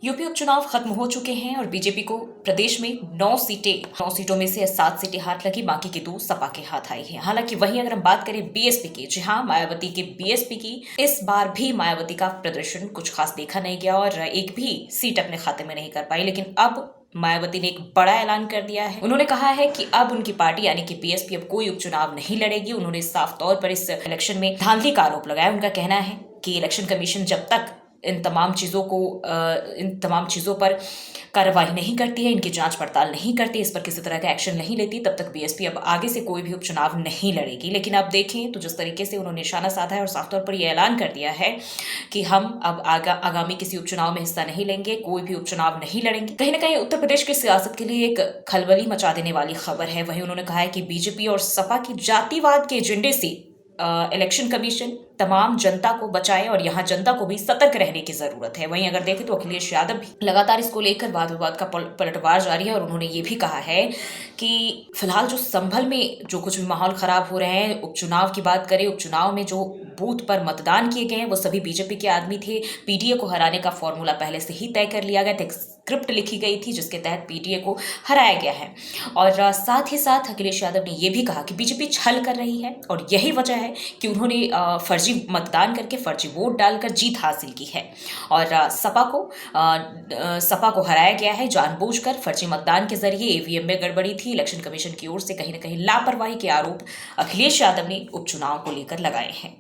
UP उपचुनाव खत्म हो चुके हैं और बीजेपी को प्रदेश में 9 सीटों में से 7 सीटें हाथ लगी, बाकी की 2 सपा के हाथ आई हैं। हालांकि वहीं अगर हम बात करें बीएसपी की, जी हाँ, मायावती के बीएसपी की, इस बार भी मायावती का प्रदर्शन कुछ खास देखा नहीं गया और एक भी सीट अपने खाते में नहीं कर पाई। लेकिन अब मायावती ने एक बड़ा ऐलान कर दिया है। उन्होंने कहा है कि अब उनकी पार्टी यानी कि बीएसपी अब कोई उपचुनाव नहीं लड़ेगी। उन्होंने साफ तौर पर इस इलेक्शन में धांधली का आरोप लगाया। उनका कहना है कि इलेक्शन कमीशन जब तक इन तमाम चीज़ों पर कार्रवाई नहीं करती है, इनकी जांच पड़ताल नहीं करती, इस पर किसी तरह का एक्शन नहीं लेती, तब तक बीएसपी अब आगे से कोई भी उपचुनाव नहीं लड़ेगी। लेकिन अब देखें तो जिस तरीके से उन्होंने निशाना साधा है और साफ तौर पर यह ऐलान कर दिया है कि हम अब आगामी किसी उपचुनाव में हिस्सा नहीं लेंगे, कोई भी उपचुनाव नहीं लड़ेंगे। कहीं ना कहीं उत्तर प्रदेश की सियासत के लिए एक खलबली मचा देने वाली खबर है। वहीं उन्होंने कहा है कि बीजेपी और सपा की जातिवाद के एजेंडे से इलेक्शन कमीशन तमाम जनता को बचाए और यहाँ जनता को भी सतर्क रहने की जरूरत है। वहीं अगर देखें तो अखिलेश यादव भी लगातार इसको लेकर वाद विवाद का पलटवार जारी है और उन्होंने ये भी कहा है कि फिलहाल जो संभल में जो कुछ भी माहौल खराब हो रहे हैं, उपचुनाव की बात करें, उपचुनाव में जो बूथ पर मतदान किए गए हैं वो सभी बीजेपी के आदमी थे। पीडीए को हराने का फॉर्मूला पहले से ही तय कर लिया गया था, स्क्रिप्ट लिखी गई थी जिसके तहत पीडीए को हराया गया है। और साथ ही साथ अखिलेश यादव ने यह भी कहा कि बीजेपी छल कर रही है और यही वजह है कि उन्होंने फर्जी मतदान करके फर्जी वोट डालकर जीत हासिल की है। और सपा को हराया गया है जानबूझकर, फर्जी मतदान के जरिए ईवीएम में गड़बड़ी थी। इलेक्शन कमीशन की ओर से कहीं ना कहीं लापरवाही के आरोप अखिलेश यादव ने उपचुनाव को लेकर लगाए हैं।